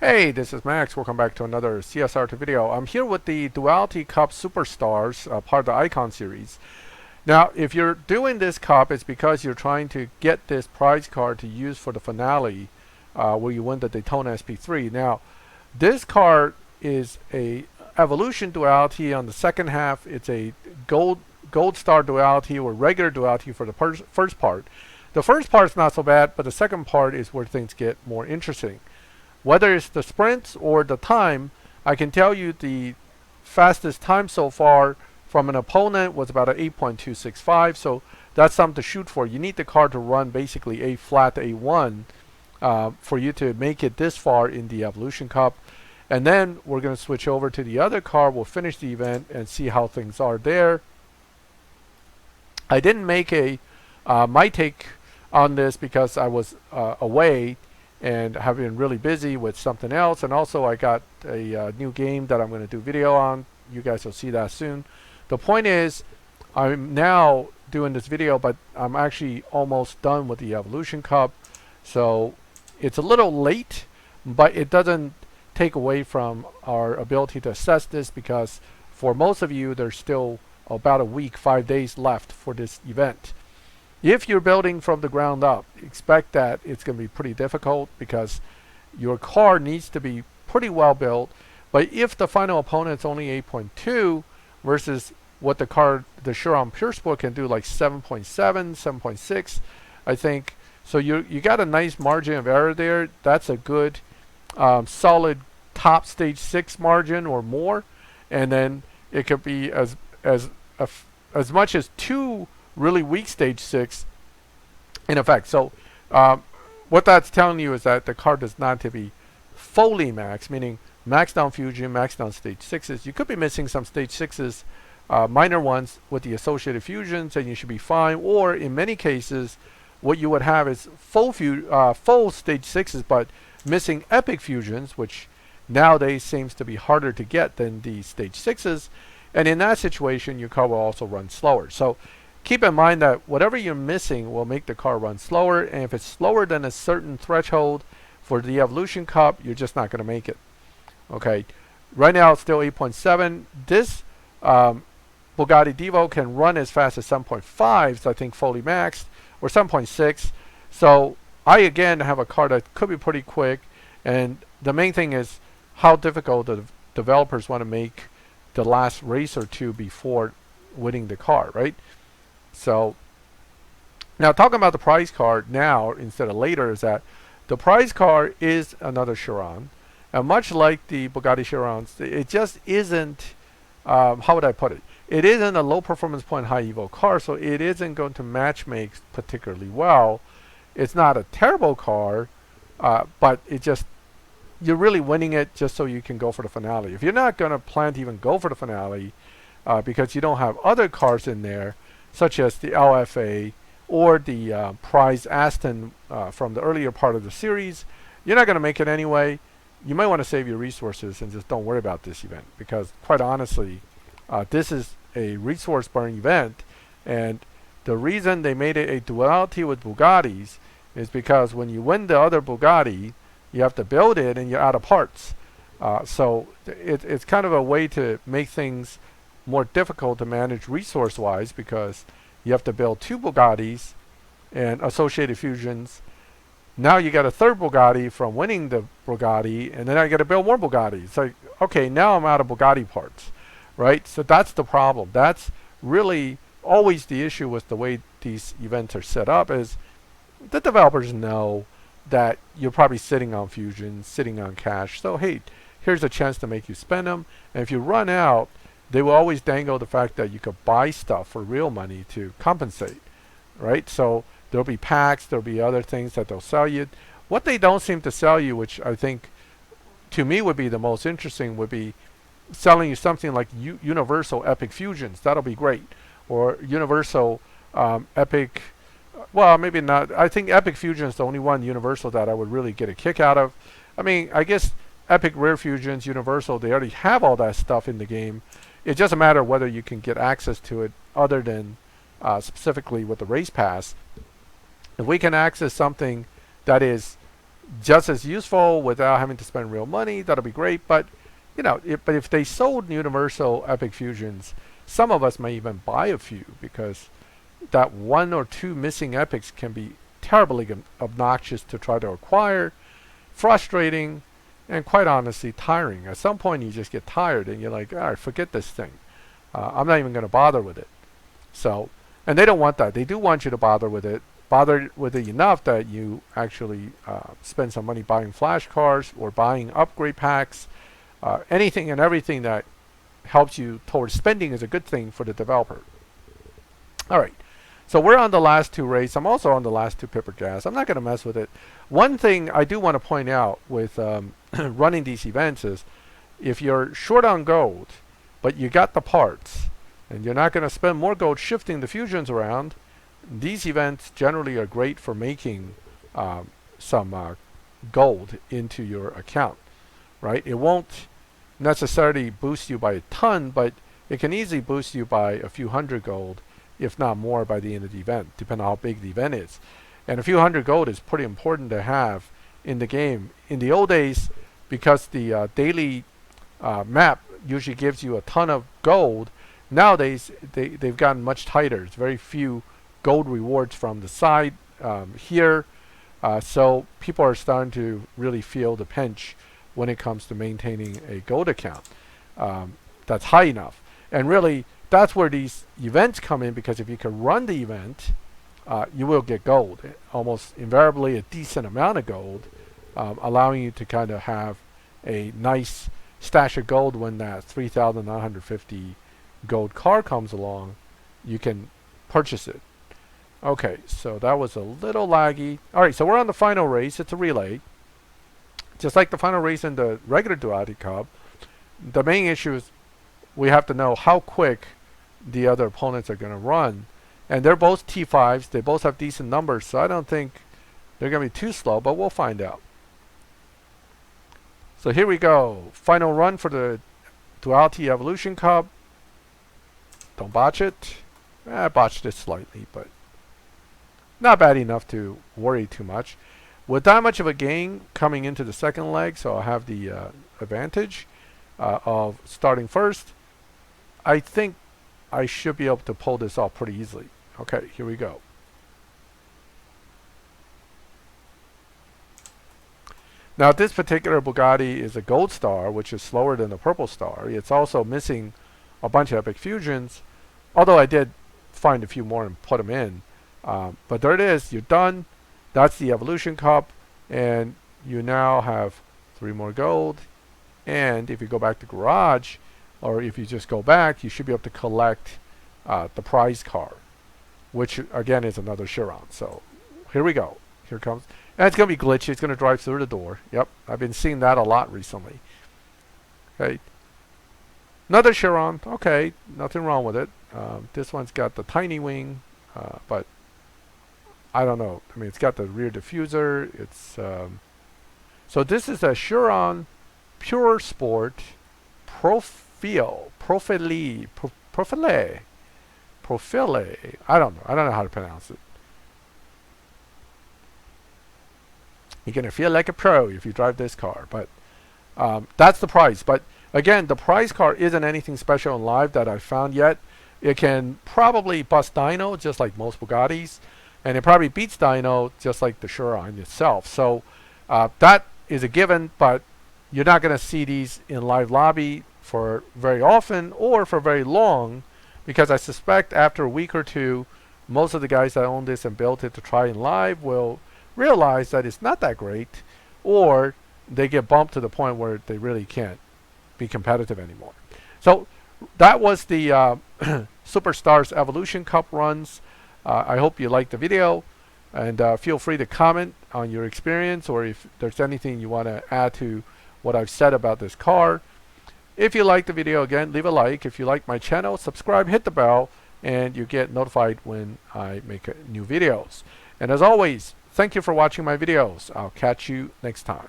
Hey, this is Max. Welcome back to another CSR video. I'm here with the Duality Cup Superstars, part of the Icon series. Now, if you're doing this cup, it's because you're trying to get this prize card to use for the finale, where you win the Daytona SP3. Now, this card is a evolution duality on the second half. It's a gold star duality or regular duality for the first part. The first part's not so bad, but the second part is where things get more interesting. Whether it's the sprints or the time, I can tell you the fastest time so far from an opponent was about an 8.265, so that's something to shoot for. You need the car to run basically A flat A1 for you to make it this far in the Evolution Cup. And then we're going to switch over to the other car. We'll finish the event and see how things are there. I didn't make my take on this because I was away and have been really busy with something else, and also I got a new game that I'm going to do video on. You guys will see that soon. The point is, I'm now doing this video, but I'm actually almost done with the Evolution Cup, so it's a little late, but it doesn't take away from our ability to assess this, because for most of you there's still about a week, 5 days left for this event. If you're building from the ground up, expect that it's going to be pretty difficult because your car needs to be pretty well built. But if the final opponent's only 8.2 versus what the Chiron Pur can do, like 7.7, 7.6, I think. So you got a nice margin of error there. That's a good, solid top stage 6 margin or more. And then it could be as much as 2 really weak stage 6 in effect. So what that's telling you is that the car does not have to be fully maxed, meaning maxed down fusion, maxed down stage 6s. You could be missing some stage 6s, minor ones with the associated fusions, and you should be fine. Or in many cases, what you would have is full stage 6s, but missing epic fusions, which nowadays seems to be harder to get than the stage 6s. And in that situation, your car will also run slower. So keep in mind that whatever you're missing will make the car run slower, and if it's slower than a certain threshold for the Evolution Cup, you're just not going to make it. Okay, right now it's still 8.7. This Bugatti Evo can run as fast as 7.5, so I think fully maxed, or 7.6. So I again have a car that could be pretty quick, and the main thing is how difficult the developers want to make the last race or two before winning the car, right? So now talking about the prize card now instead of later, is that the prize card is another Chiron, and much like the Bugatti Chirons, it just isn't, how would I put it? It isn't a low performance point high evo car, so it isn't going to match make particularly well. It's not a terrible car, but it just, you're really winning it just so you can go for the finale. If you're not going to plan to even go for the finale because you don't have other cars in there, such as the LFA or the prize Aston from the earlier part of the series, you're not going to make it anyway. You might want to save your resources and just don't worry about this event, because quite honestly, this is a resource burn event, and the reason they made it a duality with Bugattis is because when you win the other Bugatti, you have to build it and you're out of parts. So it's kind of a way to make things more difficult to manage resource-wise, because you have to build 2 Bugattis and associated fusions. Now you got a third Bugatti from winning the Bugatti, and then I got to build more Bugattis. It's like, okay, now I'm out of Bugatti parts, right? So that's the problem. That's really always the issue with the way these events are set up, is the developers know that you're probably sitting on fusions, sitting on cash. So hey, here's a chance to make you spend them, and if you run out, they will always dangle the fact that you could buy stuff for real money to compensate, right? So there'll be packs, there'll be other things that they'll sell you. What they don't seem to sell you, which I think to me would be the most interesting, would be selling you something like universal epic fusions. That'll be great. Or universal epic, well, maybe not. I think epic fusion is the only one universal that I would really get a kick out of. I mean, I guess epic rare fusions, universal, they already have all that stuff in the game. It's just a matter of whether you can get access to it other than specifically with the race pass. If we can access something that is just as useful without having to spend real money, that'll be great. But but if they sold universal epic fusions, some of us may even buy a few, because that one or two missing epics can be terribly obnoxious to try to acquire, frustrating, and quite honestly tiring. At some point you just get tired and you're like, all right, forget this thing. I'm not even going to bother with it. So, and they don't want that. They do want you to bother with it enough that you actually spend some money buying flashcards or buying upgrade packs. Anything and everything that helps you towards spending is a good thing for the developer. All right, so we're on the last two rates. I'm also on the last two Pipper Jazz. I'm not going to mess with it. One thing I do want to point out with running these events is, if you're short on gold, but you got the parts, and you're not going to spend more gold shifting the fusions around, these events generally are great for making some gold into your account, right? It won't necessarily boost you by a ton, but it can easily boost you by a few hundred gold, if not more, by the end of the event, depending on how big the event is. And a few hundred gold is pretty important to have in the game. In the old days, because the daily map usually gives you a ton of gold, nowadays they've gotten much tighter. There's very few gold rewards from the side here, so people are starting to really feel the pinch when it comes to maintaining a gold account that's high enough. And really, that's where these events come in, because if you can run the event, you will get gold, almost invariably a decent amount of gold, allowing you to kind of have a nice stash of gold. When that 3,950 gold car comes along, you can purchase it. Okay, so that was a little laggy. All right, so we're on the final race. It's a relay. Just like the final race in the regular Duality Cup, the main issue is we have to know how quick the other opponents are going to run. And they're both T5s. They both have decent numbers, so I don't think they're going to be too slow, but we'll find out. So here we go. Final run for the Duality Evolution Cup. Don't botch it. I botched it slightly, but not bad enough to worry too much. With that much of a gain coming into the second leg, so I have the advantage of starting first, I think I should be able to pull this off pretty easily. Okay, here we go. Now this particular Bugatti is a gold star, which is slower than the purple star. It's also missing a bunch of epic fusions, although I did find a few more and put them in. But there it is, you're done. That's the Evolution Cup, and you now have 3 more gold. And if you go back to Garage, or if you just go back, you should be able to collect the prize car, which again is another Chiron. So here we go. Here it comes. And it's going to be glitchy. It's going to drive through the door. Yep, I've been seeing that a lot recently. Okay. Another Chiron. Okay, nothing wrong with it. This one's got the tiny wing, but I don't know. I mean, it's got the rear diffuser. It's so this is a Chiron Pur Sport Profilee. I don't know. I don't know how to pronounce it. You're gonna feel like a pro if you drive this car, but that's the price. But again, the prize car isn't anything special in live that I've found yet. It can probably bust dyno just like most Bugattis, and it probably beats dyno just like the Chiron itself. So that is a given, but you're not going to see these in live lobby for very often or for very long, because I suspect after a week or two, most of the guys that own this and built it to try in live will realize that it's not that great, or they get bumped to the point where they really can't be competitive anymore. So that was the Superstars Evolution Cup runs. I hope you liked the video, and feel free to comment on your experience, or if there's anything you want to add to what I've said about this car. If you like the video, again, leave a like. If you like my channel, subscribe, hit the bell, and you get notified when I make new videos. And as always, thank you for watching my videos. I'll catch you next time.